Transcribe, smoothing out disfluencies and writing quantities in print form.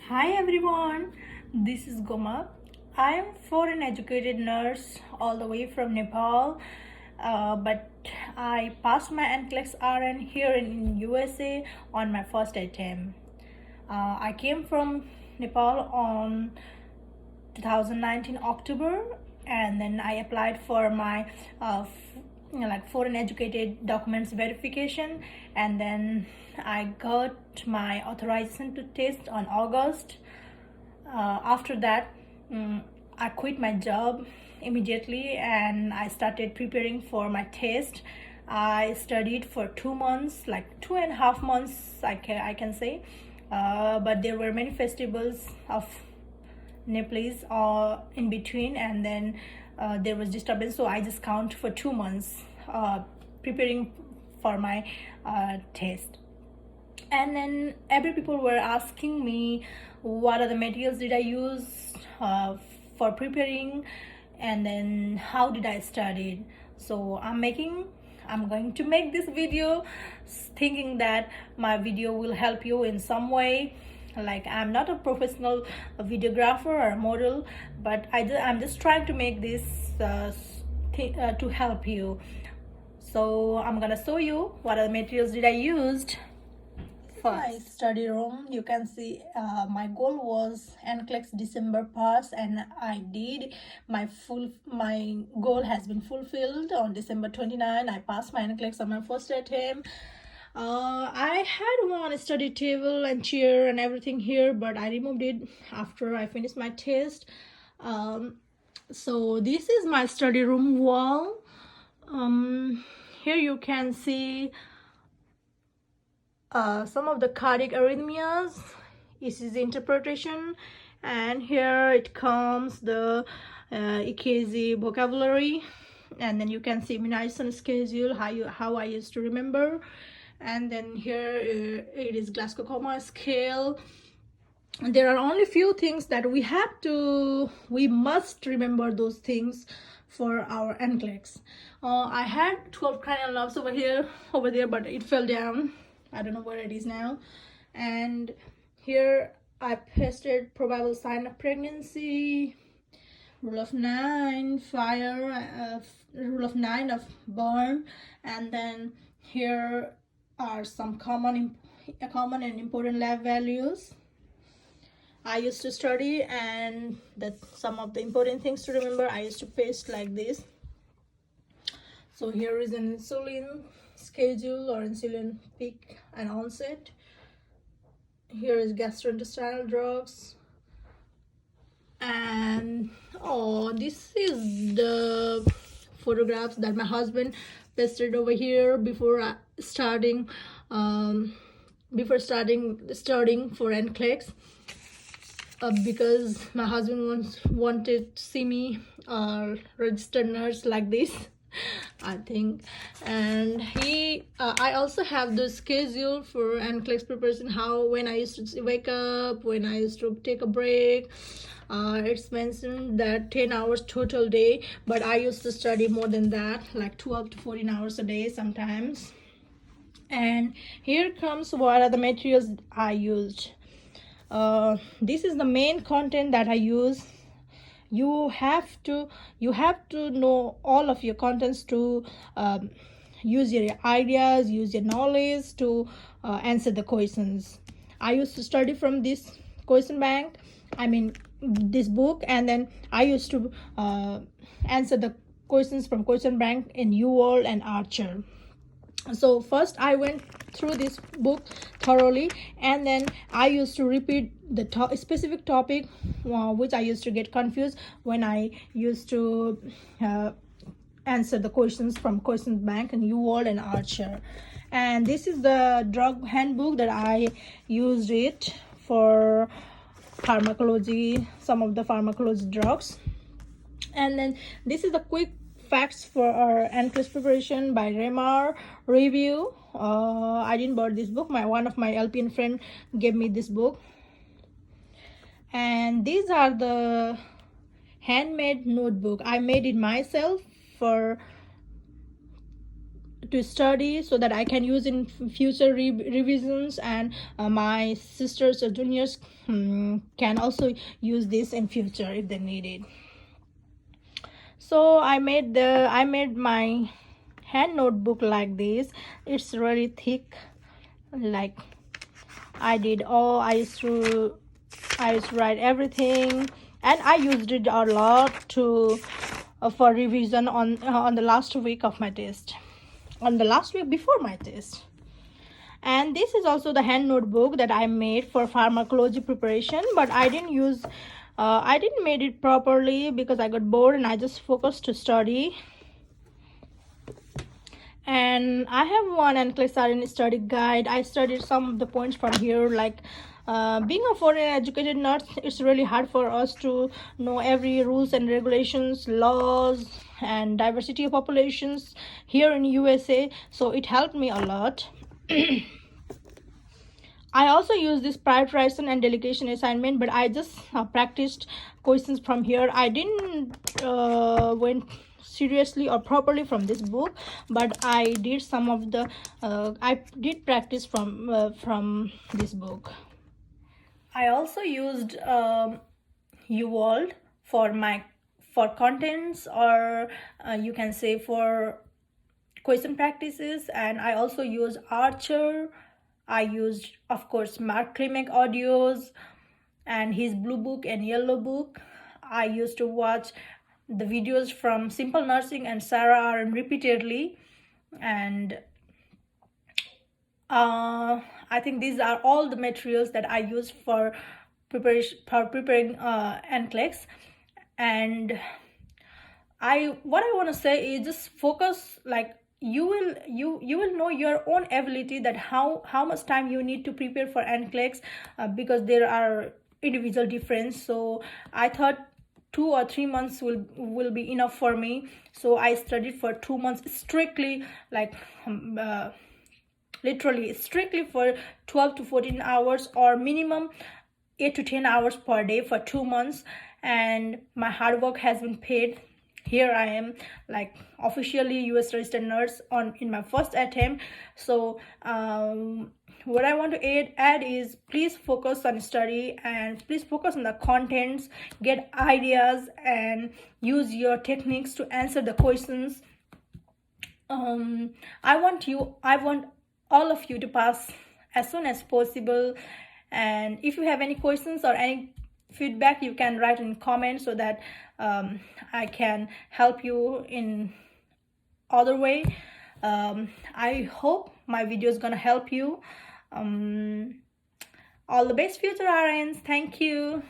Hi everyone, this is Goma. I am foreign educated nurse all the way from Nepal, but I passed my nclex RN here in USA on my first attempt. I came from Nepal on 2019 October, and then I applied for my foreign educated documents verification, and then I got my authorization to test on August. After that, I quit my job immediately and I started preparing for my test. I studied for 2 months, like 2.5 months, I can say. But there were many festivals of Nepalese in between, and then there was disturbance, so I just count for 2 months preparing for my test. And then every people were asking me what are the materials did I use for preparing, and then how did I study. So I'm going to make this video thinking that my video will help you in some way. Like, I'm not a professional videographer or model, but I'm just trying to make this to help you. So I'm gonna show you what are the materials did I used. My study room, you can see my goal was nclex December pass, and I did. My goal has been fulfilled on December 29. I passed my nclex on my first attempt. I had one study table and chair and everything here, but I removed it after I finished my test. So this is my study room wall. Here you can see some of the cardiac arrhythmias, ECG interpretation, and here it comes the EKG vocabulary, and then you can see immunization schedule, how I used to remember, and then here it is Glasgow Coma scale. There are only few things that we must remember those things for our nclex. I had 12 cranial nerves over there, but it fell down. I don't know where it is now. And here I pasted probable sign of pregnancy, rule of 9, fire, rule of 9 of burn, and then here are some common and important lab values I used to study, and that some of the important things to remember I used to paste like this. So here is an insulin schedule or insulin peak and onset. Here is gastrointestinal drugs, and this is the photographs that my husband pasted over here before starting studying for nclex. Because my husband wanted to see me registered nurse like this, I think. And I also have the schedule for nclex preparation, when I used to wake up, when I used to take a break. It's mentioned that 10 hours total day, but I used to study more than that, like 12 to 14 hours a day sometimes. And here comes what are the materials I used. This is the main content that I use. You have to know all of your contents to use your ideas, use your knowledge to answer the questions. I used to study from this question bank, this book, and then I used to answer the questions from question bank in UWorld and Archer. So first I went through this book thoroughly, and then I used to repeat the specific topic which I used to get confused when I used to answer the questions from question bank and UWorld and Archer. And this is the drug handbook that I used it for pharmacology, some of the pharmacology drugs. And then this is the quick facts for our nclex preparation by Remar review. I didn't buy this book. One of my LPN friend gave me this book. And these are the handmade notebook. I made it myself for to study so that I can use in future revisions, and my sisters or juniors can also use this in future if they need it. So I made my hand notebook like this. It's really thick. Like I used to write everything, and I used it a lot to for revision on the last week of my test, on the last week before my test. And this is also the hand notebook that I made for pharmacology preparation, but I didn't made it properly because I got bored and I just focused to study. And I have one nclex study guide. I studied some of the points from here, like being a foreign educated nurse, it's really hard for us to know every rules and regulations, laws, and diversity of populations here in USA. So it helped me a lot. I also use this prioritization and delegation assignment, but I just practiced questions from here. I didn't went seriously or properly from this book, but I did some of the I did practice from this book. I also used UWorld for contents, or you can say for question practices, and I also use Archer. I used, of course, Mark Klimek audios and his blue book and yellow book. I used to watch the videos from Simple Nursing and Sarah Aaron repeatedly, and I think these are all the materials that I use for preparing nclex. And what I want to say is just focus, like you will know your own ability, that how much time you need to prepare for nclex, because there are individual difference. So I thought 2 or 3 months will be enough for me, so I studied for 2 months strictly, like literally strictly for 12 to 14 hours, or minimum 8 to 10 hours per day for 2 months, and my hard work has been paid. Here I am, like officially US registered nurse in my first attempt. So what I want to add is, please focus on study, and please focus on the contents, get ideas, and use your techniques to answer the questions. I want all of you to pass as soon as possible. And if you have any questions or any feedback, you can write in comments so that I can help you in other way. I hope my video is gonna help you. All the best, future RNs. Thank you.